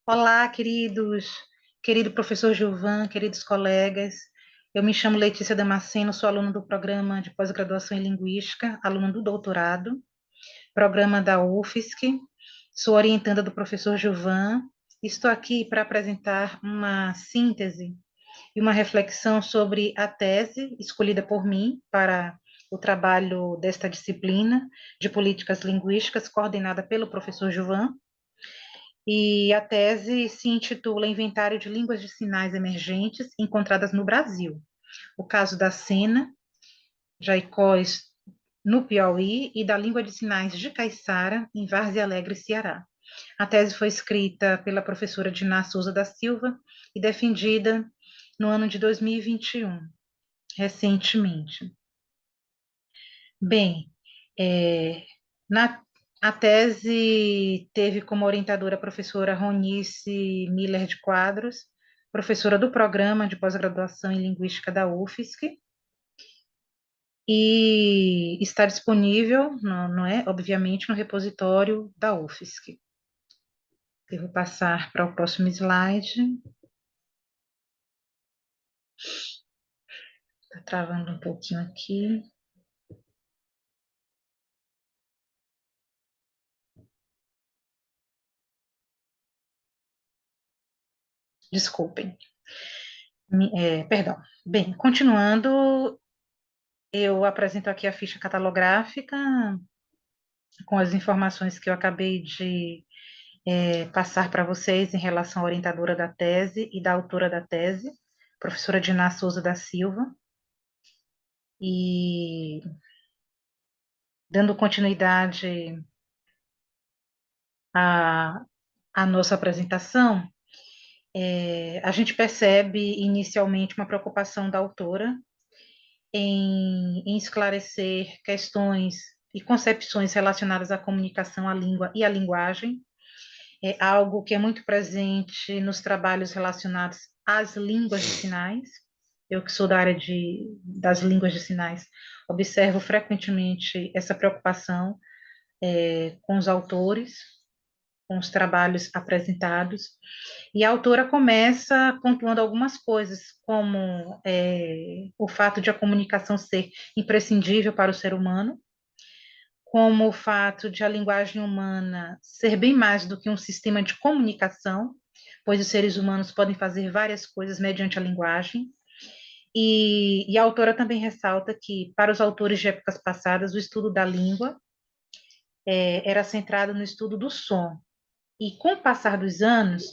Olá, querido professor Gilvan, queridos colegas. Eu me chamo Letícia Damasceno, sou aluna do programa de pós-graduação em Linguística, aluna do doutorado, programa da UFSC. Sou orientanda do professor Gilvan. Estou aqui para apresentar uma síntese e uma reflexão sobre a tese escolhida por mim para o trabalho desta disciplina de políticas linguísticas, coordenada pelo professor Gilvan. E a tese se intitula Inventário de Línguas de Sinais Emergentes Encontradas no Brasil. O caso da Sena, Jaicós, no Piauí, e da língua de sinais de Caiçara, em Várzea Alegre, Ceará. A tese foi escrita pela professora Diná Souza da Silva e defendida no ano de 2021, recentemente. Bem, é, na, a tese teve como orientadora a professora Ronice Miller de Quadros, professora do programa de pós-graduação em Linguística da UFSC, e está disponível, não é, obviamente, no repositório da UFSC. Eu vou passar para o próximo slide. Está travando um pouquinho aqui. Desculpem. Perdão. Bem, continuando, eu apresento aqui a ficha catalográfica com as informações que eu acabei de passar para vocês em relação à orientadora da tese e da autora da tese, professora Diná Souza da Silva. E dando continuidade à, à nossa apresentação, a gente percebe inicialmente uma preocupação da autora em esclarecer questões e concepções relacionadas à comunicação, à língua e à linguagem. É algo que é muito presente nos trabalhos relacionados às línguas de sinais. Eu que sou da área das línguas de sinais, observo frequentemente essa preocupação com os autores, com os trabalhos apresentados. E a autora começa pontuando algumas coisas, como o fato de a comunicação ser imprescindível para o ser humano, como o fato de a linguagem humana ser bem mais do que um sistema de comunicação, pois os seres humanos podem fazer várias coisas mediante a linguagem. E a autora também ressalta que, para os autores de épocas passadas, o estudo da língua era centrado no estudo do som. E, com o passar dos anos,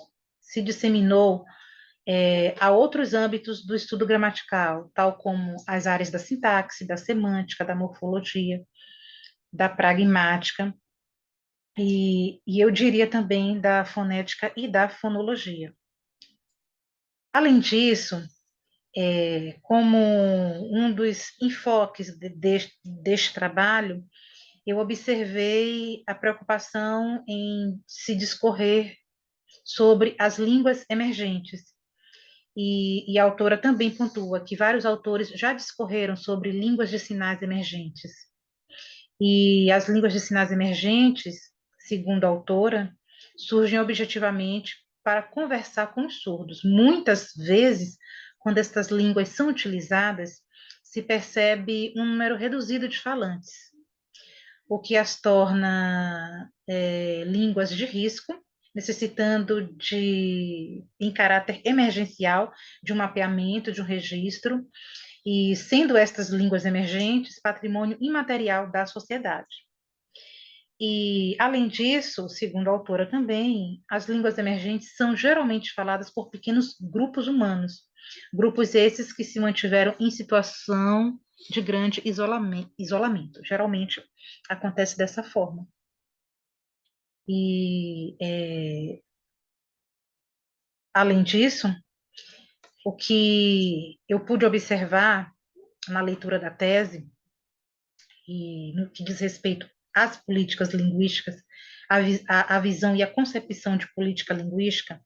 se disseminou a outros âmbitos do estudo gramatical, tal como as áreas da sintaxe, da semântica, da morfologia, da pragmática, e eu diria também da fonética e da fonologia. Além disso, como um dos enfoques deste trabalho, eu observei a preocupação em se discorrer sobre as línguas emergentes. E a autora também pontua que vários autores já discorreram sobre línguas de sinais emergentes. E as línguas de sinais emergentes, segundo a autora, surgem objetivamente para conversar com os surdos. Muitas vezes, quando estas línguas são utilizadas, se percebe um número reduzido de falantes, o que as torna línguas de risco, necessitando em caráter emergencial, de um mapeamento, de um registro, e sendo estas línguas emergentes patrimônio imaterial da sociedade. E, além disso, segundo a autora também, as línguas emergentes são geralmente faladas por pequenos grupos humanos, grupos esses que se mantiveram em situação de grande isolamento. Geralmente acontece dessa forma. E, além disso, o que eu pude observar na leitura da tese, e no que diz respeito às políticas linguísticas, a visão e a concepção de política linguística,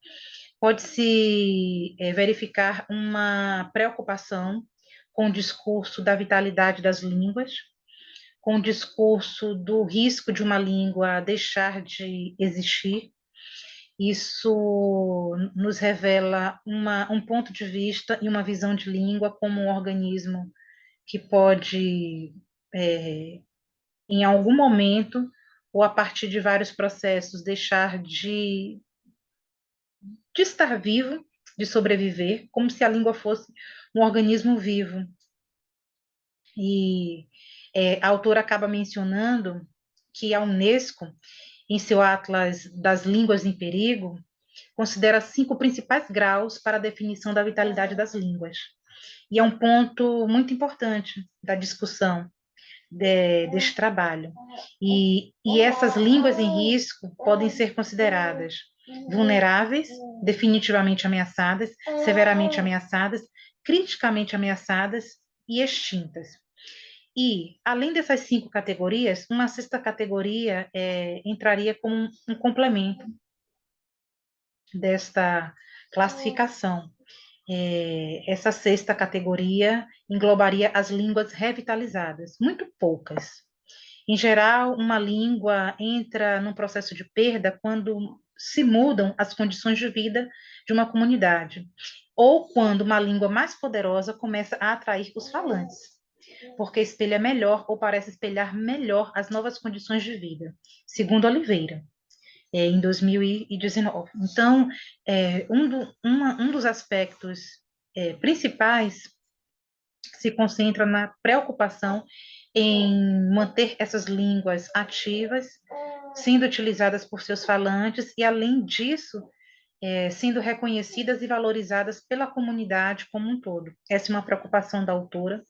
pode-se verificar uma preocupação com o discurso da vitalidade das línguas, com o discurso do risco de uma língua deixar de existir, Isso nos revela um ponto de vista e uma visão de língua como um organismo que pode, em algum momento, ou a partir de vários processos, deixar de estar vivo, de sobreviver, como se a língua fosse um organismo vivo. E a autora acaba mencionando que a Unesco, em seu Atlas das Línguas em Perigo, considera 5 principais graus para a definição da vitalidade das línguas. E é um ponto muito importante da discussão deste trabalho. E essas línguas em risco podem ser consideradas vulneráveis, definitivamente ameaçadas, severamente ameaçadas, criticamente ameaçadas e extintas. E, além dessas 5 categorias, uma sexta categoria entraria como um complemento desta classificação. Essa sexta categoria englobaria as línguas revitalizadas, muito poucas. Em geral, uma língua entra num processo de perda quando se mudam as condições de vida de uma comunidade, ou quando uma língua mais poderosa começa a atrair os falantes, porque espelha melhor ou parece espelhar melhor as novas condições de vida, segundo Oliveira, em 2019. Então, um dos aspectos principais se concentra na preocupação em manter essas línguas ativas, sendo utilizadas por seus falantes e, além disso, sendo reconhecidas e valorizadas pela comunidade como um todo. Essa é uma preocupação da autora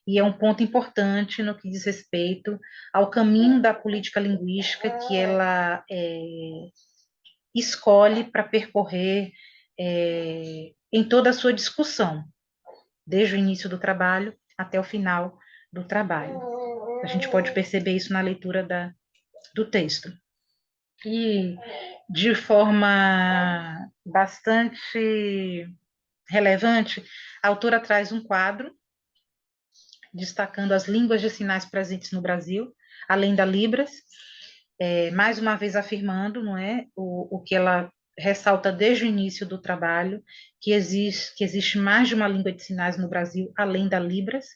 e é um ponto importante no que diz respeito ao caminho da política linguística que ela escolhe para percorrer em toda a sua discussão, desde o início do trabalho até o final do trabalho. A gente pode perceber isso na leitura do texto. E, de forma bastante relevante, a autora traz um quadro destacando as línguas de sinais presentes no Brasil, além da Libras, mais uma vez afirmando, não é, o que ela ressalta desde o início do trabalho, que existe mais de uma língua de sinais no Brasil, além da Libras.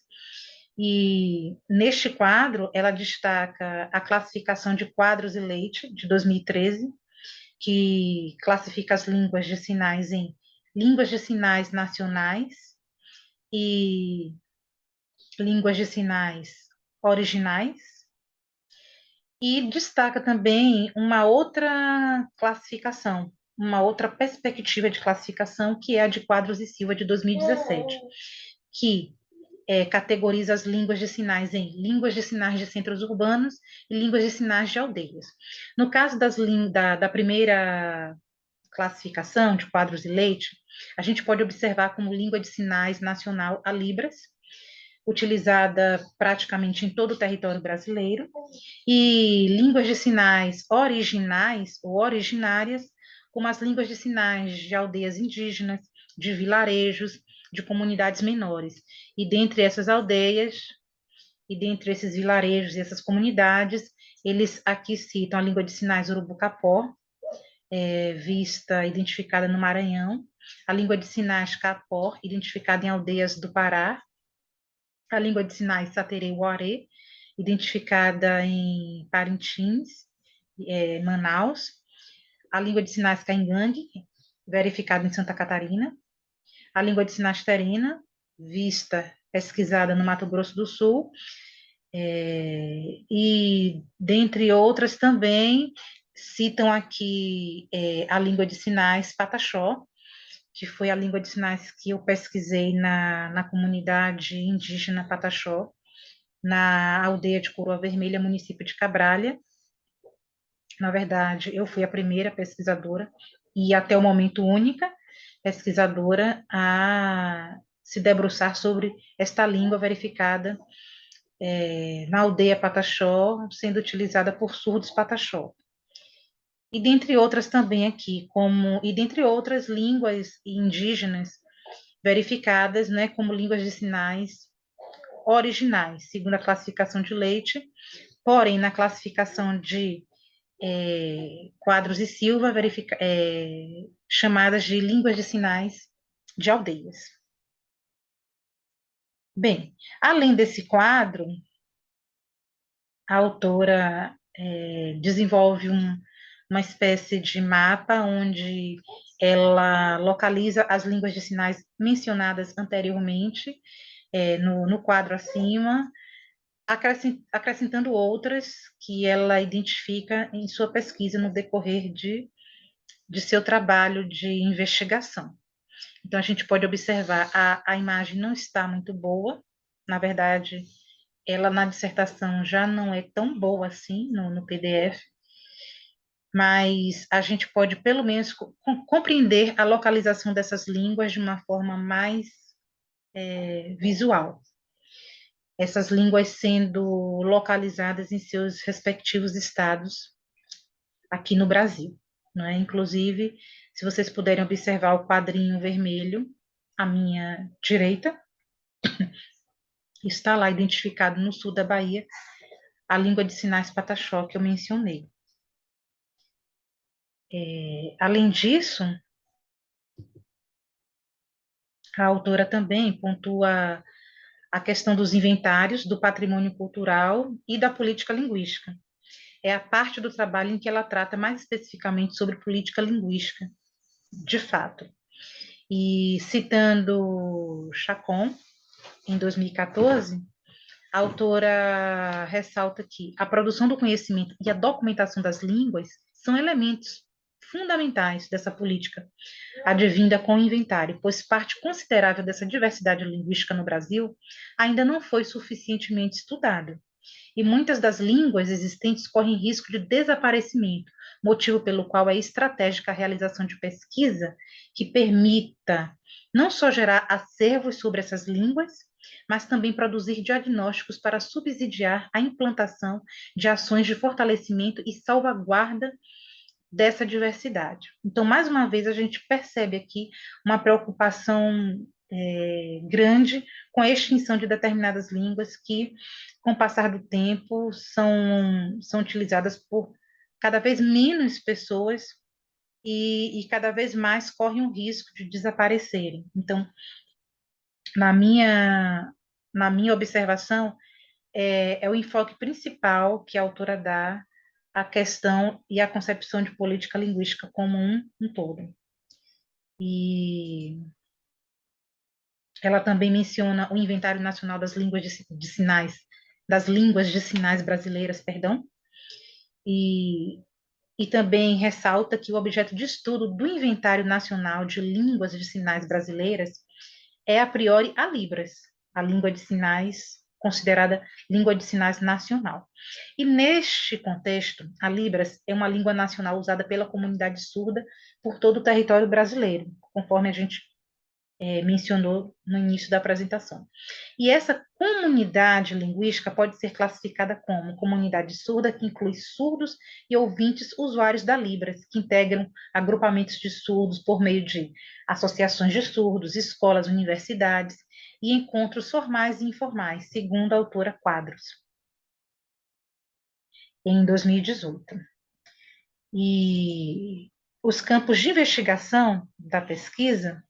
E neste quadro, ela destaca a classificação de Quadros e Leite, de 2013, que classifica as línguas de sinais em línguas de sinais nacionais e línguas de sinais originais, e destaca também uma outra classificação, uma outra perspectiva de classificação, que é a de Quadros e Silva, de 2017, que categoriza as línguas de sinais em línguas de sinais de centros urbanos e línguas de sinais de aldeias. No caso da primeira classificação de Quadros e Leite, a gente pode observar como língua de sinais nacional a Libras, utilizada praticamente em todo o território brasileiro, e línguas de sinais originais ou originárias, como as línguas de sinais de aldeias indígenas, de vilarejos, de comunidades menores. E dentre essas aldeias, e dentre esses vilarejos e essas comunidades, eles aqui citam a língua de sinais urubu-capó, identificada no Maranhão, a língua de sinais capó, identificada em aldeias do Pará, a língua de sinais saterê-uaré, identificada em Parintins, Manaus, a língua de sinais caingangue, verificada em Santa Catarina, a língua de sinais terena, pesquisada no Mato Grosso do Sul, e dentre outras também citam aqui a língua de sinais pataxó, que foi a língua de sinais que eu pesquisei na comunidade indígena Pataxó, na aldeia de Coroa Vermelha, município de Cabralha. Na verdade, eu fui a primeira pesquisadora e até o momento única pesquisadora a se debruçar sobre esta língua verificada na aldeia Pataxó, sendo utilizada por surdos Pataxó. E dentre outras também aqui, e dentre outras línguas indígenas verificadas, né, como línguas de sinais originais, segundo a classificação de Leite, porém, na classificação de Quadros e Silva, chamadas de línguas de sinais de aldeias. Bem, além desse quadro, a autora desenvolve uma espécie de mapa onde ela localiza as línguas de sinais mencionadas anteriormente, no quadro acima, acrescentando outras que ela identifica em sua pesquisa no decorrer de seu trabalho de investigação. Então, a gente pode observar, a imagem não está muito boa, na verdade, ela na dissertação já não é tão boa assim no PDF, mas a gente pode pelo menos compreender a localização dessas línguas de uma forma mais visual. Essas línguas sendo localizadas em seus respectivos estados aqui no Brasil, não é? Inclusive, se vocês puderem observar o quadrinho vermelho à minha direita, está lá identificado no sul da Bahia a língua de sinais pataxó que eu mencionei. Além disso, a autora também pontua a questão dos inventários, do patrimônio cultural e da política linguística. É a parte do trabalho em que ela trata mais especificamente sobre política linguística, de fato. E citando Chacon, em 2014, a autora ressalta que a produção do conhecimento e a documentação das línguas são elementos fundamentais dessa política advinda com o inventário, pois parte considerável dessa diversidade linguística no Brasil ainda não foi suficientemente estudada. E muitas das línguas existentes correm risco de desaparecimento, motivo pelo qual é estratégica a realização de pesquisa que permita não só gerar acervos sobre essas línguas, mas também produzir diagnósticos para subsidiar a implantação de ações de fortalecimento e salvaguarda dessa diversidade. Então, mais uma vez, a gente percebe aqui uma preocupação grande com a extinção de determinadas línguas que, com o passar do tempo, são utilizadas por cada vez menos pessoas e cada vez mais correm o risco de desaparecerem. Então, na minha, na minha observação, é o enfoque principal que a autora dá à questão e à concepção de política linguística como um todo. E ela também menciona o Inventário Nacional das Línguas de Sinais, das Línguas de Sinais Brasileiras, perdão, e, e também ressalta que o objeto de estudo do Inventário Nacional de Línguas de Sinais Brasileiras é, a priori, a Libras, a língua de sinais considerada língua de sinais nacional. E neste contexto, a Libras é uma língua nacional usada pela comunidade surda por todo o território brasileiro, conforme a gente mencionou no início da apresentação. E essa comunidade linguística pode ser classificada como comunidade surda, que inclui surdos e ouvintes usuários da Libras, que integram agrupamentos de surdos por meio de associações de surdos, escolas, universidades e encontros formais e informais, segundo a autora Quadros, em 2018. E os campos de investigação da pesquisa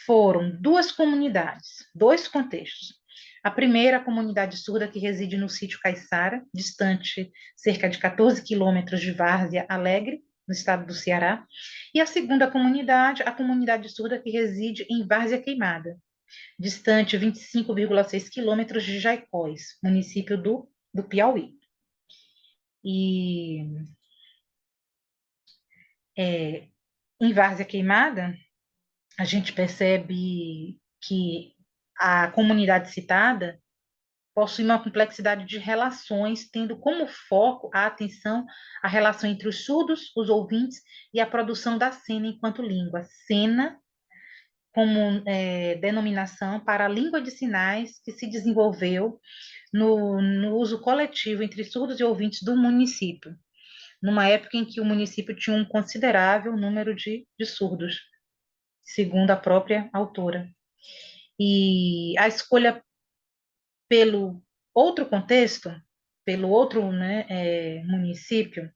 foram duas comunidades, dois contextos. A primeira, a comunidade surda que reside no sítio Caiçara, distante cerca de 14 quilômetros de Várzea Alegre, no estado do Ceará. E a segunda comunidade, a comunidade surda que reside em Várzea Queimada, distante 25,6 quilômetros de Jaicós, município do Piauí. E em Várzea Queimada, a gente percebe que a comunidade citada possui uma complexidade de relações, tendo como foco a atenção à relação entre os surdos, os ouvintes e a produção da cena enquanto língua. Cena como denominação para a língua de sinais que se desenvolveu no uso coletivo entre surdos e ouvintes do município, numa época em que o município tinha um considerável número de surdos, segundo a própria autora. E a escolha pelo outro contexto, pelo outro município,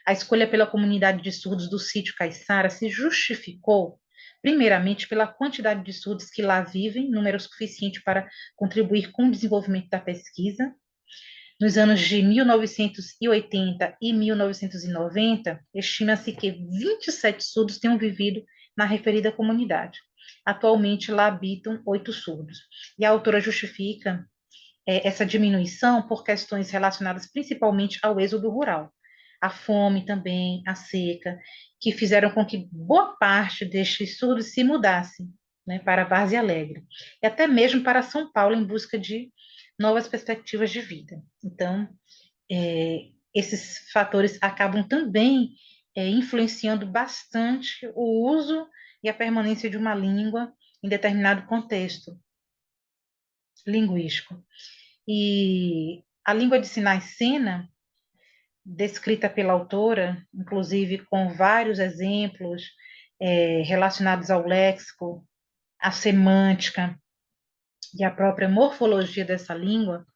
A escolha pela comunidade de surdos do sítio Caiçara se justificou, primeiramente, pela quantidade de surdos que lá vivem, número suficiente para contribuir com o desenvolvimento da pesquisa. Nos anos de 1980 e 1990, estima-se que 27 surdos tenham vivido na referida comunidade. Atualmente, lá habitam 8 surdos. E a autora justifica essa diminuição por questões relacionadas principalmente ao êxodo rural. A fome também, a seca, que fizeram com que boa parte destes surdos se mudassem, né, para Várzea Alegre, e até mesmo para São Paulo em busca de novas perspectivas de vida. Então, esses fatores acabam também influenciando bastante o uso e a permanência de uma língua em determinado contexto linguístico. E a língua de sinais-cena, descrita pela autora, inclusive com vários exemplos relacionados ao léxico, à semântica e à própria morfologia dessa língua,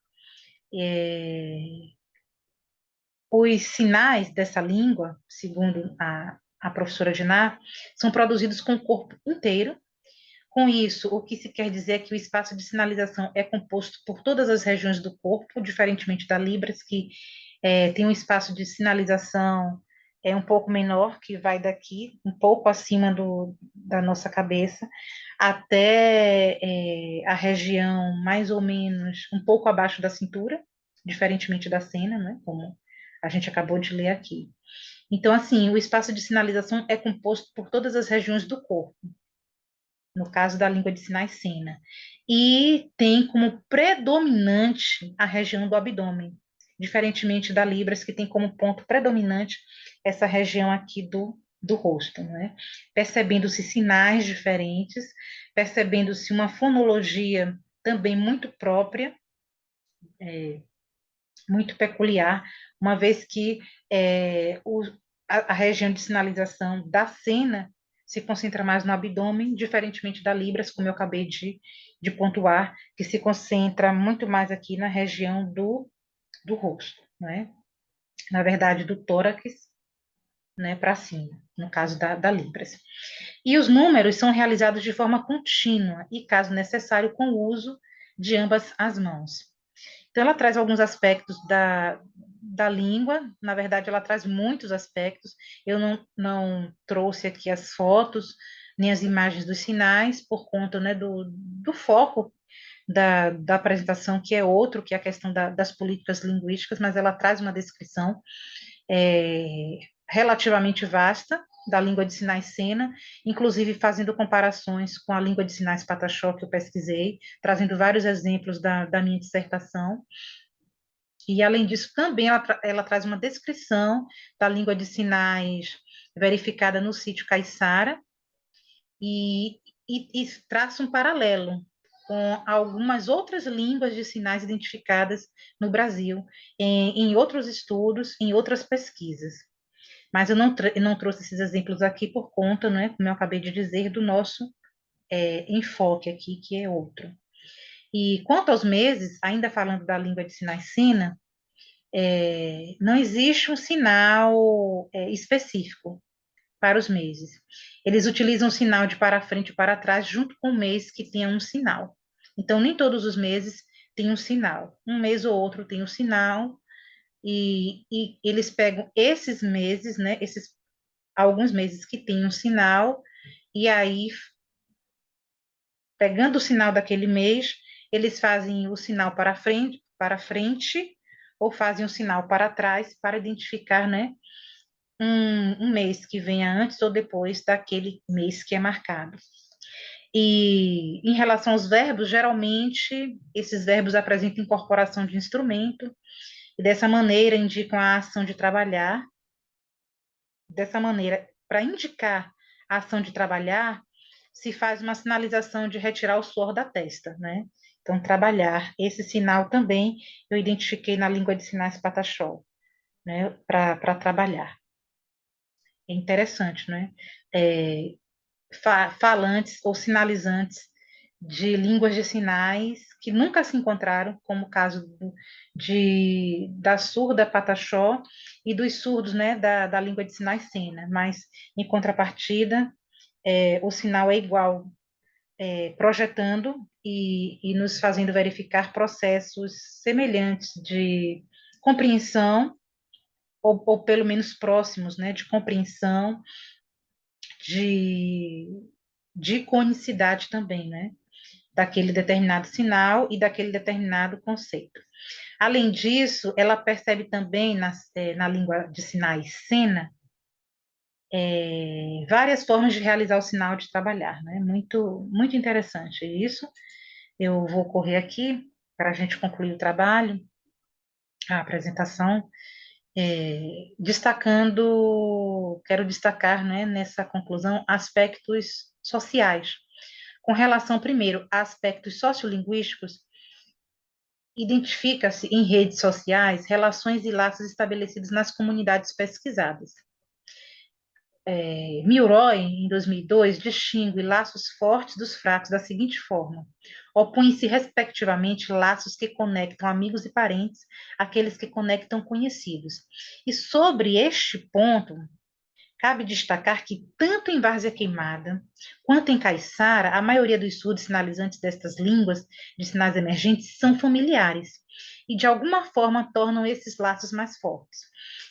os sinais dessa língua, segundo a professora Diná, são produzidos com o corpo inteiro. Com isso, o que se quer dizer é que o espaço de sinalização é composto por todas as regiões do corpo, diferentemente da Libras, que tem um espaço de sinalização um pouco menor, que vai daqui, um pouco acima da nossa cabeça, até a região mais ou menos um pouco abaixo da cintura, diferentemente da cena, né, como a gente acabou de ler aqui. Então, assim, o espaço de sinalização é composto por todas as regiões do corpo, no caso da língua de sinais cena, e tem como predominante a região do abdômen, diferentemente da Libras, que tem como ponto predominante essa região aqui do rosto, né? Percebendo-se sinais diferentes, percebendo-se uma fonologia também muito própria, muito peculiar, uma vez que a região de sinalização da cena se concentra mais no abdômen, diferentemente da Libras, como eu acabei de pontuar, que se concentra muito mais aqui na região do rosto, né? Na verdade, do tórax, né, para cima, no caso da Libras. E os números são realizados de forma contínua e, caso necessário, com o uso de ambas as mãos. Então, ela traz alguns aspectos da língua, na verdade, ela traz muitos aspectos. Eu não trouxe aqui as fotos, nem as imagens dos sinais, por conta, né, do foco da apresentação, que é outro, que é a questão das políticas linguísticas, mas ela traz uma descrição relativamente vasta da língua de sinais cena, inclusive fazendo comparações com a língua de sinais pataxó que eu pesquisei, trazendo vários exemplos da minha dissertação. E, além disso, também ela traz uma descrição da língua de sinais verificada no sítio Caiçara e traça um paralelo com algumas outras línguas de sinais identificadas no Brasil, em outros estudos, em outras pesquisas. Mas eu não trouxe esses exemplos aqui por conta, né, como eu acabei de dizer, do nosso enfoque aqui, que é outro. E quanto aos meses, ainda falando da língua de sinais sina, não existe um sinal específico para os meses. Eles utilizam o sinal de para frente e para trás junto com o mês que tenha um sinal. Então, nem todos os meses têm um sinal. Um mês ou outro tem um sinal, e eles pegam esses meses, né, alguns meses que têm um sinal, e aí, pegando o sinal daquele mês, eles fazem o sinal para frente, ou fazem o sinal para trás, para identificar, né, um mês que venha antes ou depois daquele mês que é marcado. E em relação aos verbos, geralmente esses verbos apresentam incorporação de instrumento, e dessa maneira indicam a ação de trabalhar. Dessa maneira, para indicar a ação de trabalhar, se faz uma sinalização de retirar o suor da testa, né? Então, trabalhar. Esse sinal também eu identifiquei na língua de sinais pataxó, né? Para trabalhar. É interessante, né? Falantes ou sinalizantes de línguas de sinais que nunca se encontraram, como o caso da surda Pataxó e dos surdos, né, da língua de sinais Sena, mas, em contrapartida, o sinal é igual, projetando e nos fazendo verificar processos semelhantes de compreensão, ou pelo menos próximos, né, de compreensão, de, de conicidade também, né, daquele determinado sinal e daquele determinado conceito. Além disso, ela percebe também na língua de sinais Sena várias formas de realizar o sinal de trabalhar, né? Muito, muito interessante isso. Eu vou correr aqui para a gente concluir o trabalho, a apresentação, quero destacar, né, nessa conclusão, aspectos sociais. Com relação, primeiro, a aspectos sociolinguísticos, identifica-se em redes sociais relações e laços estabelecidos nas comunidades pesquisadas. Milroy, em 2002, distingue laços fortes dos fracos da seguinte forma: opõem-se, respectivamente, laços que conectam amigos e parentes, àqueles que conectam conhecidos. E sobre este ponto, cabe destacar que, tanto em Várzea Queimada quanto em Caiçara, a maioria dos surdos sinalizantes destas línguas de sinais emergentes são familiares e, de alguma forma, tornam esses laços mais fortes.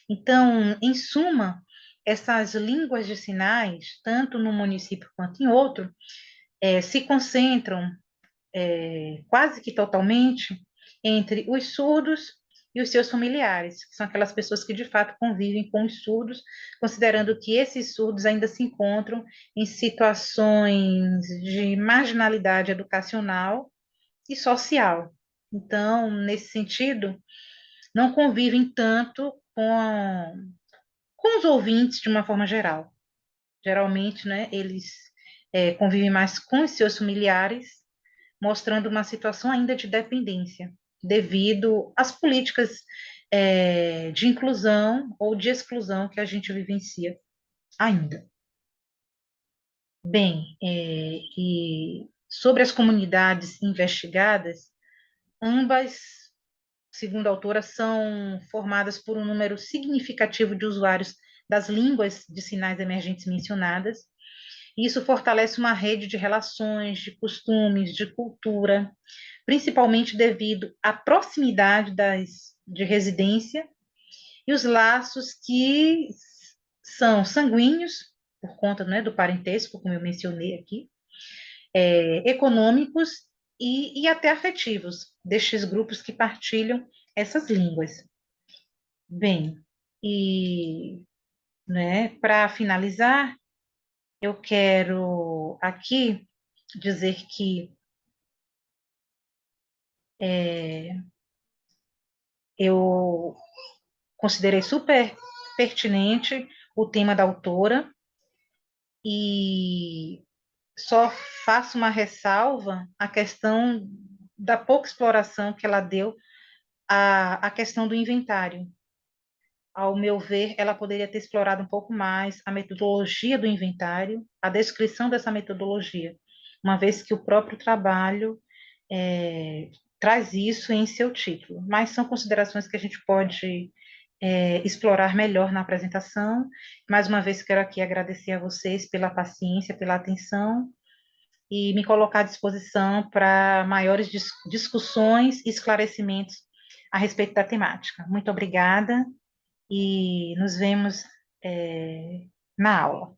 Então, em suma, essas línguas de sinais, tanto no município quanto em outro, se concentram quase que totalmente entre os surdos e os seus familiares, que são aquelas pessoas que de fato convivem com os surdos, considerando que esses surdos ainda se encontram em situações de marginalidade educacional e social. Então, nesse sentido, não convivem tanto com os ouvintes de uma forma geral. Geralmente, né, eles convivem mais com os seus familiares, mostrando uma situação ainda de dependência, devido às políticas de inclusão ou de exclusão que a gente vivencia ainda. Bem, e sobre as comunidades investigadas, ambas, segundo a autora, são formadas por um número significativo de usuários das línguas de sinais emergentes mencionadas, e isso fortalece uma rede de relações, de costumes, de cultura, principalmente devido à proximidade de residência e os laços que são sanguíneos, por conta, né, do parentesco, como eu mencionei aqui, econômicos e até afetivos destes grupos que partilham essas línguas. Bem, e, né, para finalizar, eu quero aqui dizer que eu considerei super pertinente o tema da autora e só faço uma ressalva à questão da pouca exploração que ela deu à questão do inventário. Ao meu ver, ela poderia ter explorado um pouco mais a metodologia do inventário, a descrição dessa metodologia, uma vez que o próprio trabalho é, traz isso em seu título. Mas são considerações que a gente pode explorar melhor na apresentação. Mais uma vez, quero aqui agradecer a vocês pela paciência, pela atenção e me colocar à disposição para maiores discussões e esclarecimentos a respeito da temática. Muito obrigada e nos vemos na aula.